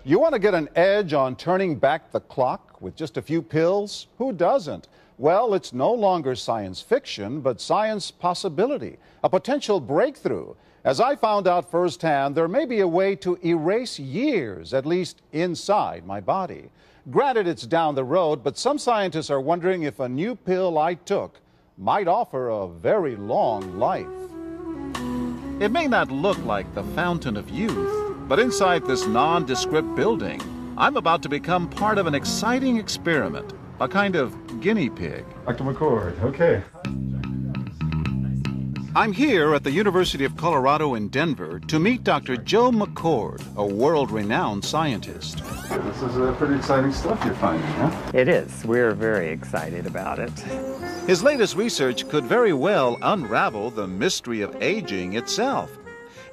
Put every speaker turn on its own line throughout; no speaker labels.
You want to get an edge on turning back the clock with just a few pills? Who doesn't? Well, it's no longer science fiction, but science possibility, a potential breakthrough. As I found out firsthand, there may be a way to erase years, at least inside my body. Granted, it's down the road, but some scientists are wondering if a new pill I took might offer a very long life.
It may not look like the fountain of youth, but inside this nondescript building, I'm about to become part of an exciting experiment, a kind of guinea pig.
Dr. McCord, okay.
I'm here at the University of Colorado in Denver to meet Dr. Joe McCord, a world-renowned scientist.
This is pretty exciting stuff you're finding, huh?
It is. We're very excited about it.
His latest research could very well unravel the mystery of aging itself.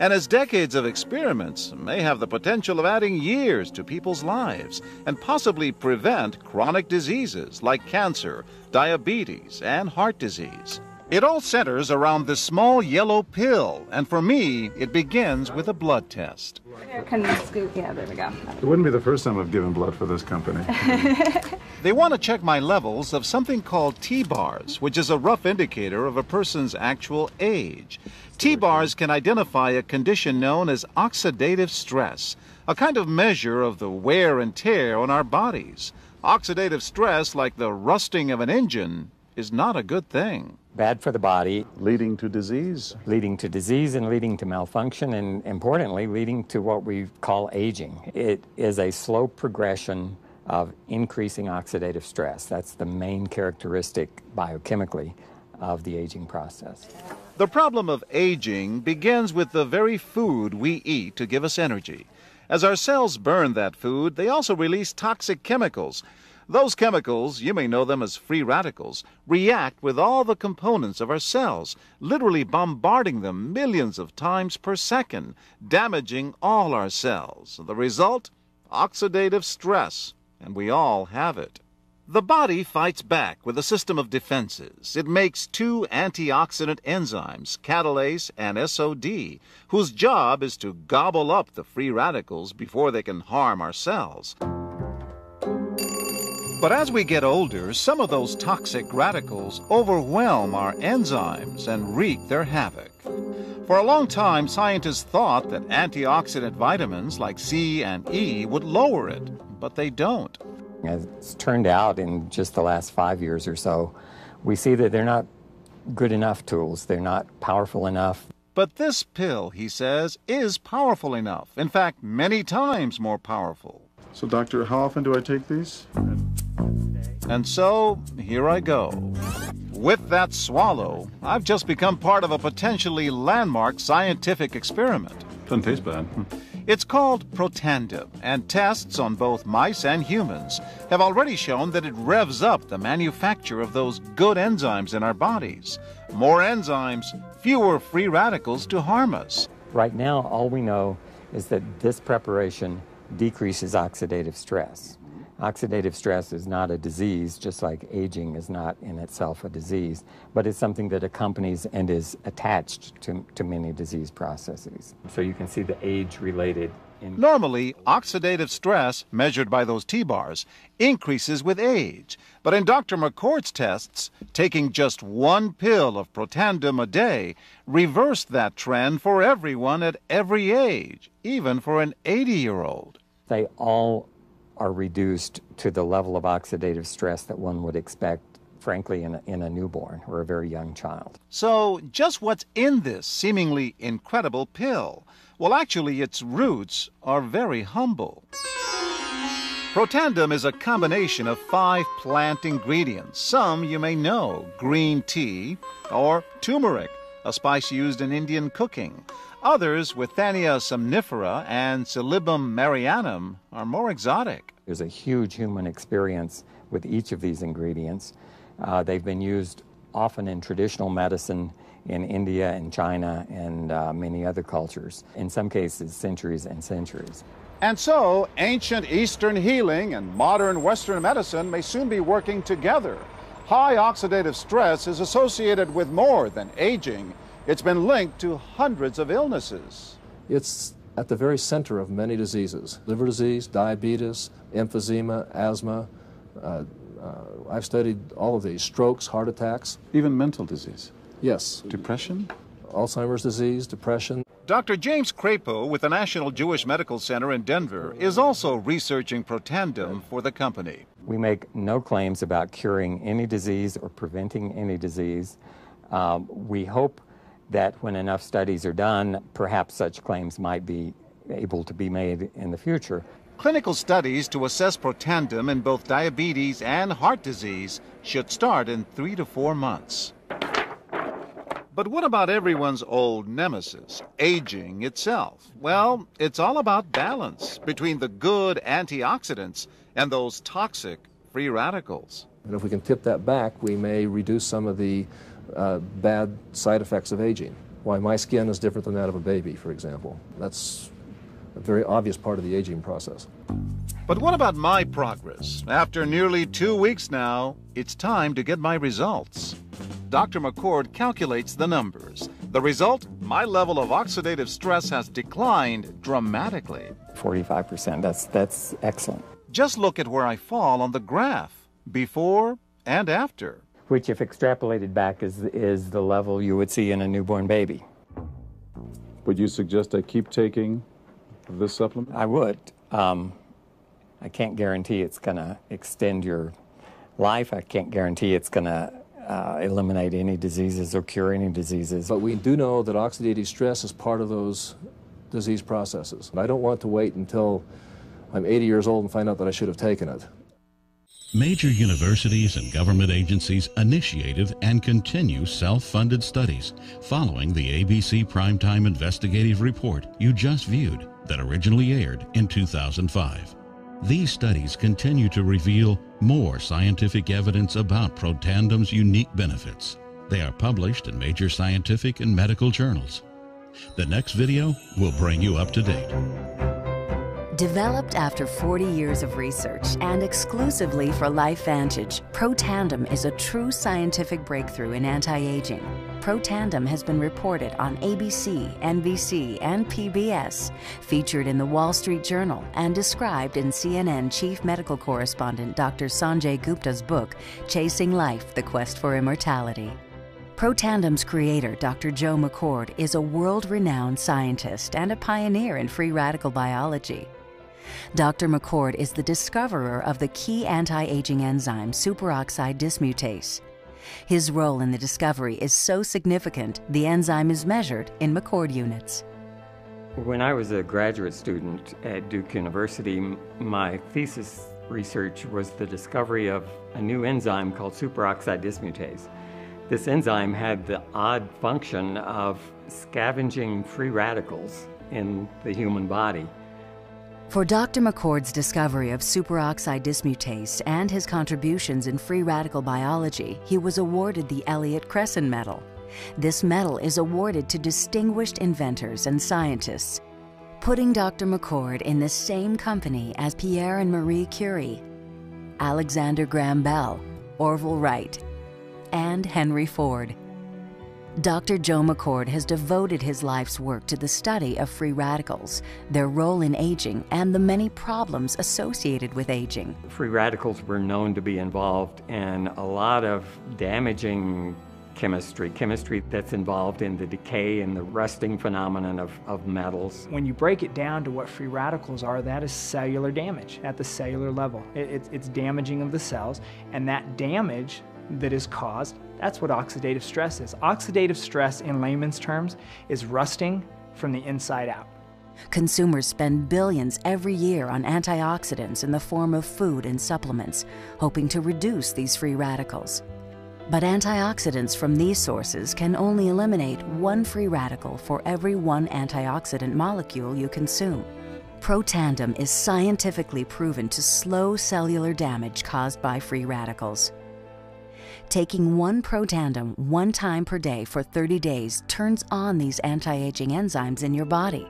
And his decades of experiments may have the potential of adding years to people's lives and possibly prevent chronic diseases like cancer, diabetes, and heart disease. It all centers around this small yellow pill, and for me, it begins with a blood test.
Can you scoop? Yeah, there we go.
It wouldn't be the first time I've given blood for this company.
They want to check my levels of something called T-bars, which is a rough indicator of a person's actual age. T-bars can identify a condition known as oxidative stress, a kind of measure of the wear and tear on our bodies. Oxidative stress, like the rusting of an engine, is not a good thing.
Bad for the body.
Leading to disease?
Leading to disease and leading to malfunction, and importantly, leading to what we call aging. It is a slow progression of increasing oxidative stress. That's the main characteristic biochemically of the aging process.
The problem of aging begins with the very food we eat to give us energy. As our cells burn that food, they also release toxic chemicals. Those chemicals, you may know them as free radicals, react with all the components of our cells, literally bombarding them millions of times per second, damaging all our cells. The result? Oxidative stress, and we all have it. The body fights back with a system of defenses. It makes two antioxidant enzymes, Catalase and SOD, whose job is to gobble up the free radicals before they can harm our cells. But as we get older, some of those toxic radicals overwhelm our enzymes and wreak their havoc. For a long time, scientists thought that antioxidant vitamins like C and E would lower it, but they don't.
As it's turned out in just the last 5 years or so, we see that they're not good enough tools. They're not powerful enough.
But this pill, he says, is powerful enough. In fact, many times more powerful.
So, doctor, how often do I take these?
And so, here I go. With that swallow, I've just become part of a potentially landmark scientific experiment.
Doesn't taste bad.
It's called PROTANDIM, and tests on both mice and humans have already shown that it revs up the manufacture of those good enzymes in our bodies. More enzymes, fewer free radicals to harm us.
Right now, all we know is that this preparation decreases oxidative stress. Oxidative stress is not a disease, just like aging is not in itself a disease, but it's something that accompanies and is attached to many disease processes. So you can see the age-related.
Normally, oxidative stress, measured by those T-bars, increases with age. But in Dr. McCord's tests, taking just one pill of PROTANDIM a day reversed that trend for everyone at every age, even for an 80-year-old.
They all are reduced to the level of oxidative stress that one would expect, frankly, in a newborn or a very young child.
So, just what's in this seemingly incredible pill? Well, actually, its roots are very humble. PROTANDIM is a combination of 5 plant ingredients. Some you may know: green tea or turmeric, a spice used in Indian cooking. Others, Withania somnifera and Silybum marianum, are more exotic.
There's a huge human experience with each of these ingredients. They've been used often in traditional medicine in India and China and many other cultures, in some cases centuries and centuries.
And so, ancient Eastern healing and modern Western medicine may soon be working together. High oxidative stress is associated with more than aging. It's been linked to hundreds of illnesses.
It's at the very center of many diseases: liver disease, diabetes, emphysema, asthma. I've studied all of these, strokes, heart attacks.
Even mental disease?
Yes.
Depression?
Alzheimer's disease, depression.
Dr. James Crapo with the National Jewish Medical Center in Denver is also researching PROTANDIM for the company.
We make no claims about curing any disease or preventing any disease. We hope that when enough studies are done, perhaps such claims might be able to be made in the future.
Clinical studies to assess PROTANDIM in both diabetes and heart disease should start in 3 to 4 months. But what about everyone's old nemesis, aging itself? Well, it's all about balance between the good antioxidants and those toxic free radicals.
And if we can tip that back, we may reduce some of the bad side effects of aging. Why my skin is different than that of a baby, for example. That's a very obvious part of the aging process.
But what about my progress? After nearly 2 weeks now, it's time to get my results. Dr. McCord calculates the numbers. The result, my level of oxidative stress has declined dramatically.
45%, that's excellent.
Just look at where I fall on the graph, before and after.
Which, if extrapolated back, is the level you would see in a newborn baby.
Would you suggest I keep taking this supplement?
I would. I can't guarantee it's going to extend your life. I can't guarantee it's going to eliminate any diseases or cure any diseases.
But we do know that oxidative stress is part of those disease processes. I don't want to wait until I'm 80 years old and find out that I should have taken it.
Major universities and government agencies initiated and continue self-funded studies following the ABC Primetime investigative report you just viewed that originally aired in 2005. These studies continue to reveal more scientific evidence about PROTANDIM's unique benefits. They are published in major scientific and medical journals. The next video will bring you up to date.
Developed after 40 years of research and exclusively for LifeVantage, PROTANDIM is a true scientific breakthrough in anti-aging. PROTANDIM has been reported on ABC, NBC, and PBS, featured in the Wall Street Journal, and described in CNN Chief Medical Correspondent Dr. Sanjay Gupta's book, Chasing Life, The Quest for Immortality. PROTANDIM's creator, Dr. Joe McCord, is a world-renowned scientist and a pioneer in free radical biology. Dr. McCord is the discoverer of the key anti-aging enzyme superoxide dismutase. His role in the discovery is so significant, the enzyme is measured in McCord units.
When I was a graduate student at Duke University, my thesis research was the discovery of a new enzyme called superoxide dismutase. This enzyme had the odd function of scavenging free radicals in the human body.
For Dr. McCord's discovery of superoxide dismutase and his contributions in free radical biology, he was awarded the Elliot Cresson Medal. This medal is awarded to distinguished inventors and scientists, putting Dr. McCord in the same company as Pierre and Marie Curie, Alexander Graham Bell, Orville Wright, and Henry Ford. Dr. Joe McCord has devoted his life's work to the study of free radicals, their role in aging, and the many problems associated with aging.
Free radicals were known to be involved in a lot of damaging chemistry that's involved in the decay and the rusting phenomenon of metals.
When you break it down to what free radicals are, that is cellular damage at the cellular level. It's damaging of the cells, and that damage that is caused, that's what oxidative stress is. Oxidative stress, in layman's terms, is rusting from the inside out.
Consumers spend billions every year on antioxidants in the form of food and supplements, hoping to reduce these free radicals. But antioxidants from these sources can only eliminate one free radical for every one antioxidant molecule you consume. PROTANDIM is scientifically proven to slow cellular damage caused by free radicals. Taking one PROTANDIM 1 time per day for 30 days turns on these anti-aging enzymes in your body.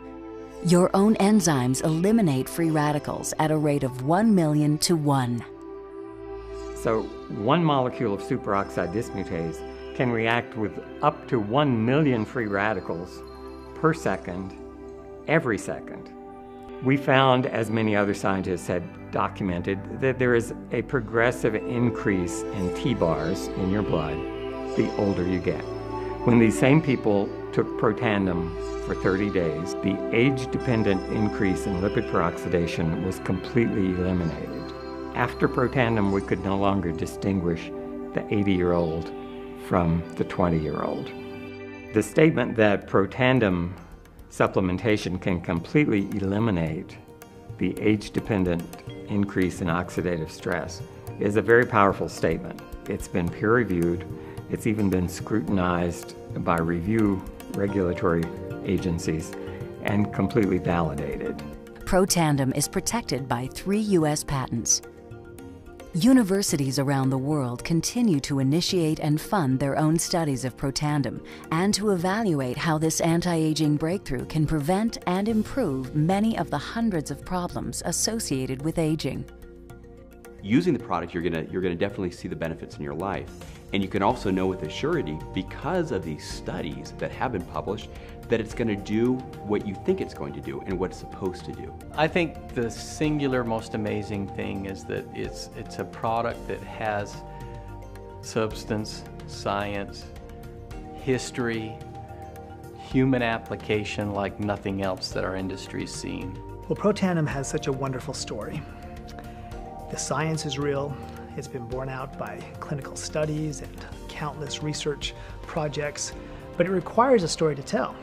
Your own enzymes eliminate free radicals at a rate of 1 million to 1.
So 1 molecule of superoxide dismutase can react with up to 1 million free radicals per second every second. We found, as many other scientists had documented, that there is a progressive increase in T-bars in your blood the older you get. When these same people took Protandim for 30 days, the age-dependent increase in lipid peroxidation was completely eliminated. After Protandim, we could no longer distinguish the 80-year-old from the 20-year-old. The statement that Protandim supplementation can completely eliminate the age-dependent increase in oxidative stress is a very powerful statement. It's been peer-reviewed. It's even been scrutinized by review regulatory agencies and completely validated.
Protandim is protected by 3 U.S. patents. Universities around the world continue to initiate and fund their own studies of Protandim and to evaluate how this anti-aging breakthrough can prevent and improve many of the hundreds of problems associated with aging.
Using the product, you're gonna definitely see the benefits in your life. And you can also know with a surety, because of these studies that have been published, that it's gonna do what you think it's going to do and what it's supposed to do.
I think the singular most amazing thing is that it's a product that has substance, science, history, human application like nothing else that our industry's seen.
Well, Protandim has such a wonderful story. The science is real. It's been borne out by clinical studies and countless research projects, but it requires a story to tell.